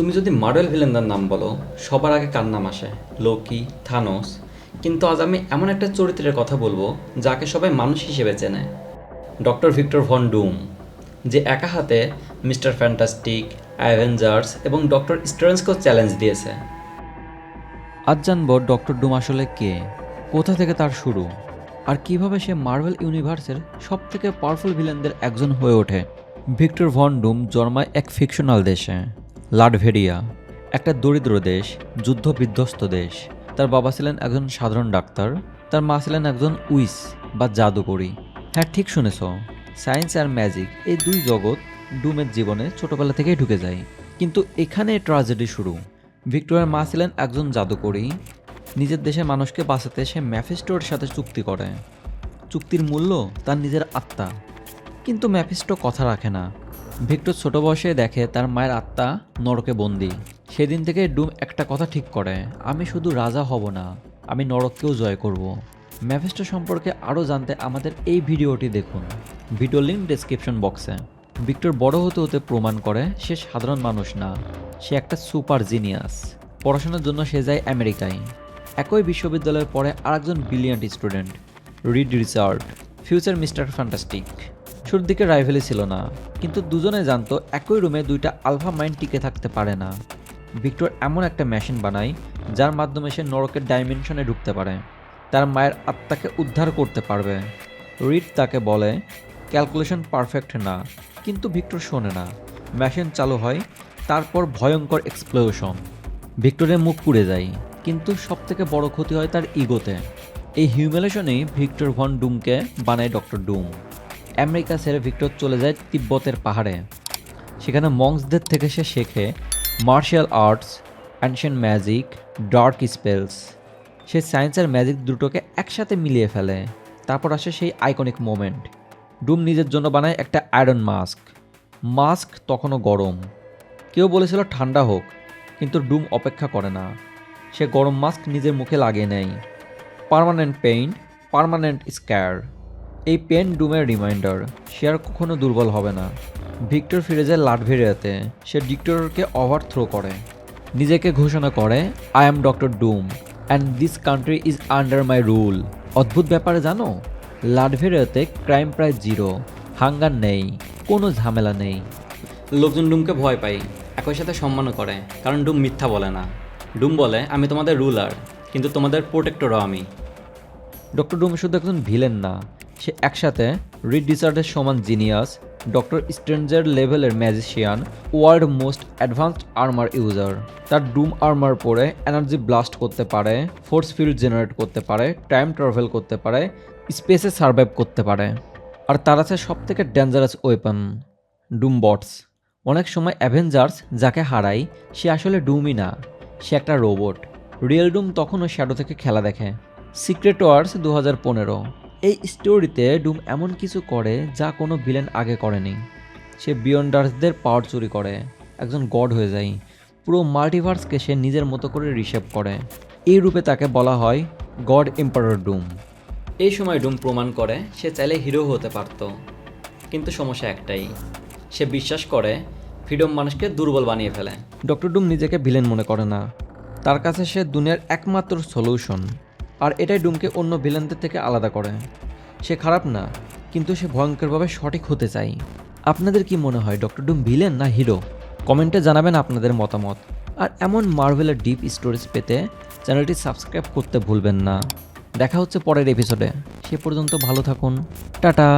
তুমি যদি মার্ভেল ভিলেনদের নাম বলো সবার আগে কার নাম আসে? Loki, Thanos. কিন্তু আজ আমি এমন একটা চরিত্রের কথা বলবো যাকে সবাই মানুষ হিসেবে চেনে, ডক্টর ভিক্টর ভন ডুম, যে একা হাতে মিস্টার ফ্যান্টাস্টিক, অ্যাভেঞ্জার্স এবং ডক্টর স্ট্রেঞ্জকেও চ্যালেঞ্জ দিয়েছে। আজ জানবো ডক্টর ডুম আসলে কে, কোথা থেকে তার শুরু, আর কিভাবে সে মার্ভেল ইউনিভার্সের সবথেকে পাওয়ারফুল ভিলেনদের একজন হয়ে ওঠে। ভিক্টর ভন ডুম জন্মায় এক ফিকশনাল দেশে, লাটভেরিয়া, একটা দরিদ্র দেশ, যুদ্ধ বিধ্বস্ত দেশ। তার বাবা ছিলেন একজন সাধারণ ডাক্তার, তার মা ছিলেন একজন উইস বা জাদুকরী। হ্যাঁ, ঠিক শুনেছ, সায়েন্স আর ম্যাজিক এই দুই জগৎ ডুমের জীবনে ছোটবেলা থেকেই ঢুকে যায়। কিন্তু এখানে ট্র্যাজেডি শুরু। ভিক্টোরিয়ার মা ছিলেন একজন জাদুকরী। নিজের দেশের মানুষকে বাঁচাতে সে ম্যাফিস্টোর সাথে চুক্তি করে। চুক্তির মূল্য তার নিজের আত্মা। কিন্তু ম্যাফিস্টো কথা রাখে না। ভিক্টর ছোট বয়সে দেখে তার মায়ের আত্মা নরকে বন্দী। সেদিন থেকে ডুম একটা কথা ঠিক করে, আমি শুধু রাজা হব না, আমি নরককেও জয় করব। ম্যাফিস্টো সম্পর্কে আরও জানতে আমাদের এই ভিডিওটি দেখুন, ভিডিও লিঙ্ক ডেসক্রিপশন বক্সে। ভিক্টর বড় হতে হতে প্রমাণ করে সে সাধারণ মানুষ না, সে একটা সুপার জিনিয়াস। পড়াশোনার জন্য সে যায় আমেরিকায়। একই বিশ্ববিদ্যালয়ে পড়ে আরেকজন brilliant student, read Richard, future mister fantastic. শুরুর দিকে রাইভেলি ছিল না, কিন্তু দুজনে জানতো একই রুমে দুইটা আলফা মাইন্ড টিকে থাকতে পারে না। ভিক্টর এমন একটা মেশিন বানায় যার মাধ্যমে সে নরকের ডাইমেনশনে ঢুকতে পারে, তার মায়ের আত্মাকে উদ্ধার করতে পারবে। রিড তাকে বলে ক্যালকুলেশন পারফেক্ট না, কিন্তু ভিক্টর শোনে না। মেশিন চালু হয়, তারপর ভয়ঙ্কর এক্সপ্লোশন। ভিক্টরের মুখ পুড়ে যায়, কিন্তু সবথেকে বড় ক্ষতি হয় তার ইগোতে। এই হিউমিলেশনেই ভিক্টর ভন ডুমকে বানায় ডক্টর ডুম। আমেরিকা ছেড়ে ভিক্টর চলে যায় তিব্বতের পাহাড়ে। সেখানে মঙ্কসদের থেকে সে শেখে martial arts, ancient magic, dark spells. সে সায়েন্স আর ম্যাজিক দুটোকে একসাথে মিলিয়ে ফেলে। তারপর আসে সেই আইকনিক মোমেন্ট। ডুম নিজের জন্য বানায় একটা আয়রন মাস্ক। মাস্ক তখনও গরম। কেউ বলেছিল ঠান্ডা হোক, কিন্তু ডুম অপেক্ষা করে না। সে গরম মাস্ক নিজের মুখে লাগিয়ে নেয়। Permanent pain, permanent scar. এই পেন ডুমের রিমাইন্ডার, সে আর কখনো দুর্বল হবে না। ভিক্টর ফিরে যায় লাটভেরিয়াতে। সে ডিক্টেটরকে ওভারথ্রো করে, নিজেকে ঘোষণা করে I am doctor Doom and this country is under my rule. অদ্ভুত ব্যাপারে জানো, লাটভেরিয়াতে ক্রাইম প্রায় জিরো, হাঙ্গার নেই, কোনো ঝামেলা নেই। লোকজন ডুমকে ভয় পায়, একই সাথে সম্মানও করে, কারণ ডুম মিথ্যা বলে না। ডুম বলে আমি তোমাদের রুলার, কিন্তু তোমাদের প্রোটেক্টরও আমি। ডক্টর ডুম শুধু একজন ভিলেন না, সে একসাথে রিড রিচার্ডের সমান জিনিয়াস, ডক্টর স্ট্রেঞ্জের লেভেলের magician, world most advanced armour user. তার ডুম আর্মার পরে এনার্জি ব্লাস্ট করতে পারে, ফোর্স ফিল্ড জেনারেট করতে পারে, টাইম ট্রাভেল করতে পারে, স্পেসে সার্ভাইভ করতে পারে। আর তার আছে সবথেকে ডেঞ্জারাস ওয়েপন, ডুম বটস। অনেক সময় অ্যাভেঞ্জার্স যাকে হারায় সে আসলে ডুমই না, সে একটা রোবট। রিয়েল ডুম তখনও শ্যাডো থেকে খেলা দেখে। সিক্রেট ওয়ার্স 2015। এই স্টোরিতে ডুম এমন কিছু করে যা কোনো ভিলেন আগে করেনি। সে বিয়ন্ডার্সদের পাওয়ার চুরি করে, একজন গড হয়ে যায়। পুরো মাল্টিভার্সকে সে নিজের মতো করে রিশেপ করে। এই রূপে তাকে বলা হয় গড এম্পারার ডুম। এই সময় ডুম প্রমাণ করে সে চাইলে হিরো হতে পারত, কিন্তু সমস্যা একটাই, সে বিশ্বাস করে ফ্রিডম মানুষকে দুর্বল বানিয়ে ফেলে। ডক্টর ডুম নিজেকে ভিলেন মনে করে না, তার কাছে সে দুনিয়ার একমাত্র সলিউশন। আর এটাই ডুমকে অন্য ভিলেনদের থেকে আলাদা করে। সে খারাপ না, কিন্তু সে ভয়ঙ্করভাবে সঠিক হতে চায়। আপনাদের কি মনে হয়, ডক্টর ডুম ভিলেন না হিরো? কমেন্টে জানাবেন আপনাদের মতামত। আর এমন মার্ভেলের ডিপ স্টোরিজ পেতে চ্যানেলটি সাবস্ক্রাইব করতে ভুলবেন না। দেখা হচ্ছে পরের এপিসোডে। সে পর্যন্ত ভালো থাকুন, টাটা।